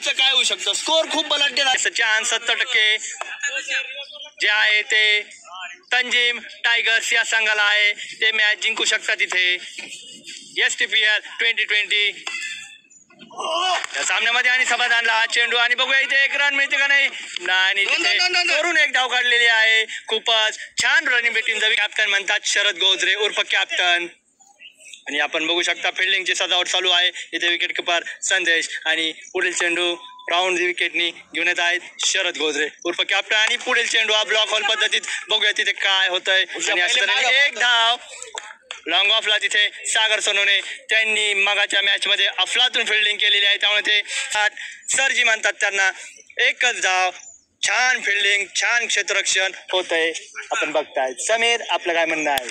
मॅचचं काय होऊ शकतं. स्कोर खूप बलाढ्य आहे. चान्स 70% जे आहे ते तंजीम टायगर्स या संघाला आहे. ते मॅच जिंकू शकतात इथे STPL 2020 या सामन्यामध्ये. आणि समाधानला हा चेंडू आणि बघूया इथे एक रन मिळते का नाही. आणि करून एक धाव काढलेली आहे. खूपच छान रनिंग बॅटिंग. कॅप्टन म्हणतात शरद गोजरे उर्फ कॅप्टन. आणि आपण बघू शकता फिल्डिंगची सजावट चालू आहे इथे. विकेट किपर संदेश आणि पुढील चेंडू राऊंड विकेटनी घेऊन येत आहेत शरद गोजरे उर्फ कॅप्टन. आणि पुढील चेंडू हा ब्लॉक होल पद्धतीत बघूया तिथे काय होतंय. आणि अशा तऱ्हेने एक धाव लॉंग ऑफला तिथे सागर सोनवणे. त्यांनी मगाच्या मॅच मध्ये अफलातून फिल्डिंग केलेली आहे. त्यामुळे ते सरजी म्हणतात त्यांना. एकच धाव, छान फिल्डिंग, छान क्षेत्ररक्षण होतंय. आपण बघताय. समीर आपलं काय म्हणणं आहे.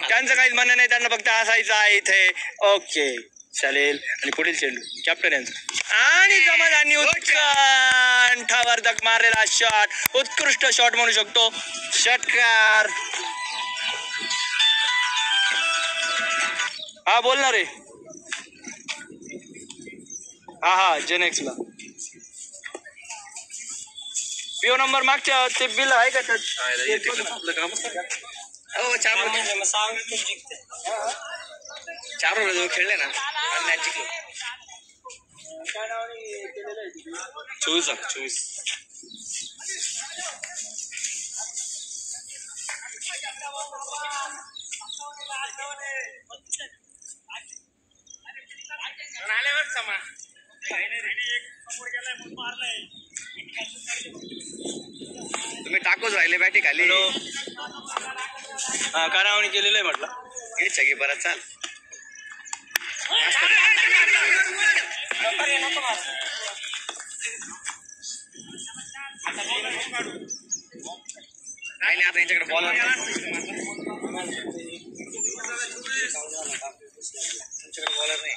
त्यांचं काहीच म्हणणं नाही. त्यांना फक्त हसायचं आहे इथे. ओके चालेल. आणि पुढील चेंडू कॅप्टन यांचा आणि समाधानी उत्कंठावर्धक मारलेला शॉट. उत्कृष्ट शॉट म्हणू शकतो. षटकार. हा बोलणार आहे. हा जेनेक्सला पीओ नंबर मागच्या ते बिल आहे का. हो 4 ओव्हर खेळले ना आणि मॅच जिंकलो. 24 तुम्ही टाकूच राहिले बॅटी खाली. हा कारावणी केलेलं आहे म्हटलं. हे छगी परत चाल. नाही आता यांच्याकडे बॉलर तुमच्याकडे बॉलर नाही.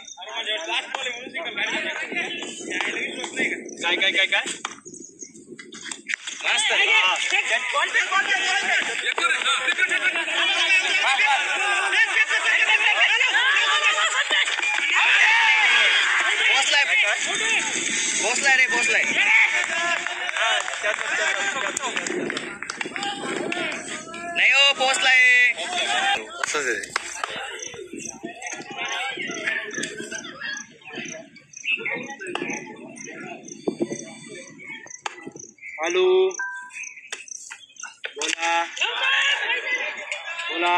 काय मस्त. पोचलाय रे पोचलाय. नाही हो पोचलाय. असंच आहे. हॅलो बोला बोला.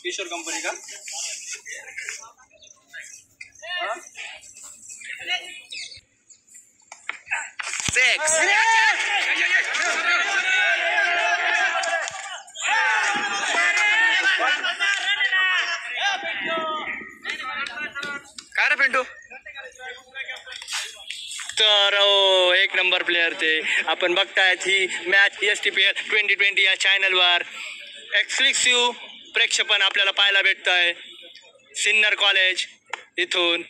किशोर कंपनी का. सिक्स. काय रे पिंटू. तर एक नंबर प्लेयर ते. आपण बघतायत ही मॅच STPL 2020 या चॅनलवर एक्सक्लुसिव्ह प्रेक्षेपण आपल्याला पाहायला भेटतंय सिन्नर कॉलेज इथून.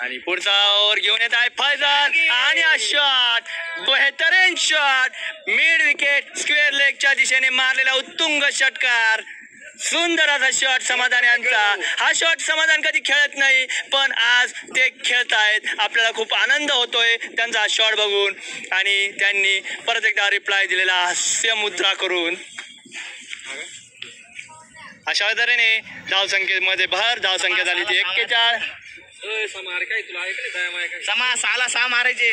आणि पुढचा ओव्हर घेऊन येत आहे फैजल. आणि हा शॉट बेहतरीन शॉट. मिड विकेट स्क्वेअर लेगच्या दिशेने मारलेला उत्तुंग षटकार. सुंदर असा शॉट समाधान यांचा. हा शॉट समाधान कधी खेळत नाही पण आज ते खेळतायत. आपल्याला खूप आनंद होतोय त्यांचा हा शॉट बघून. आणि त्यांनी परत एकदा रिप्लाय दिलेला हास्य मुद्रा करून. अशा तऱ्हेने धावसंख्येमध्ये भर धावसंख्या झाली ती 41. समा 6 मारायचे.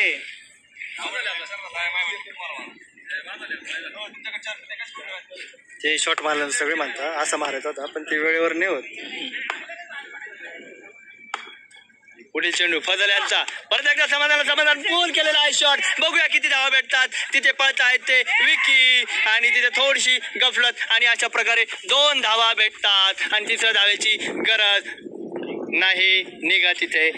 ते शॉट मारलं सगळे म्हणतात असं मारायचं होता पण ते वेळेवर नाही होत. पुढील चेंडू फजल यांचा. परत एकदा समाधान पूल केलेला आहे शॉट. बघूया किती धावा भेटतात. तिथे पळत आहेत ते विकी आणि तिथे थोडीशी गफलत. आणि अशा प्रकारे 2 धावा भेटतात आणि तिसऱ्या धावेची गरज नाही निघा तिथे.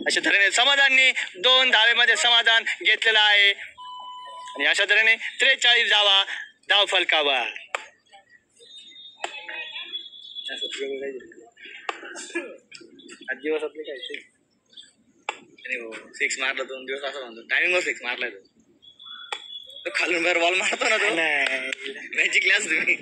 अशा तऱ्हेने समाधाननी 2 धावेमध्ये समाधान घेतलेलं आहे. आणि अशा तऱ्हेने 43 धावा धाव फलकावर. दिवस आपले काय 6 मारला 2 दिवस असं म्हणतो. टायमिंग 6 मारलाय तो. खालून बाहेर बॉल मारतो ना तो. मॅजिक क्लास तुम्ही.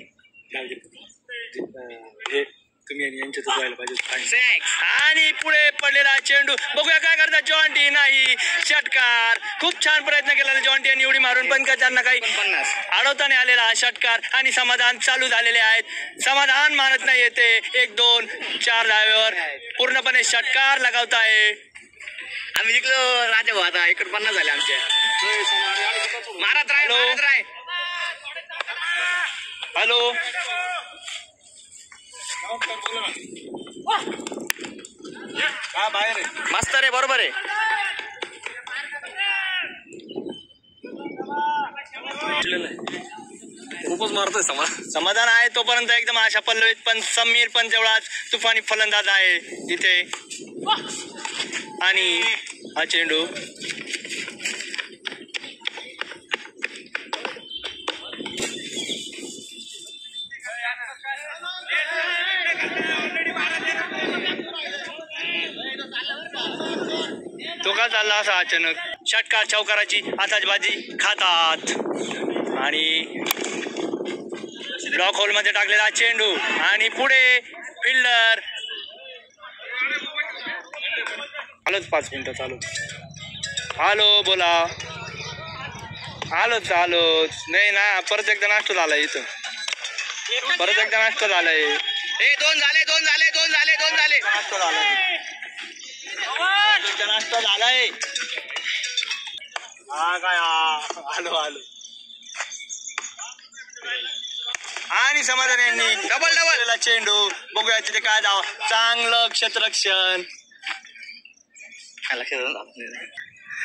तुम्ही आणि यांच्यातच व्हायला पाहिजे. आणि पुढे पडलेला चेंडू बघूया काय करतात जॉन्टी. नाही षटकार. खूप छान प्रयत्न केला जॉन्टी यांनी उडी मारून पण त्यांना काही 50. अडवताना आलेला हा षटकार आणि समाधान चालू झालेले आहेत. समाधान मानत नाही येते. 1 2 4 धावेवर पूर्णपणे षटकार लगावताय. आम्ही जिंकलो राजा भाऊ. आता 51 झाले आमच्या. मारत राय मारत राय. हॅलो हा बाहेर आहे. मस्त रे बरोबर आहे. खूपच मारतोय समाधान आहे तोपर्यंत एकदम आशा पल्लवीत. पण समीर पण तेवढाच तुफानी फलंदाज आहे इथे. आणि हा चेंडू तो का चालला असा अचानक. षटकार चौकाराची आताचबाजी खातात. आणि ब्लॉक होल मध्ये टाकलेला चेंडू आणि पुढे फिल्डर. आलोच 5 मिनिटं चालू. हॅलो बोला. आलोच नाही ना. परत एकदा नाश्ता झालाय इथं. परत एकदा नाश्ता झालाय. दोन झाले. नाश्ता झालाय. नाश्ता झालाय. हा काय आलो. आणि समाधान यांनी डबल चेंडू. बघूया तिथे काय धाव. चांगलं क्षेत्ररक्षण.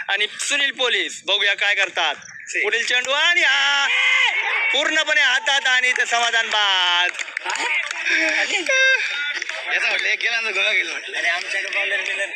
आणि सुनील पोलीस बघूया काय करतात. पुढील चेंडू आणि हा पूर्णपणे हातात. आणि ते समाधान बाद. याचा म्हटलं एक गेला गोळा गेला म्हटलं. आमच्याकडे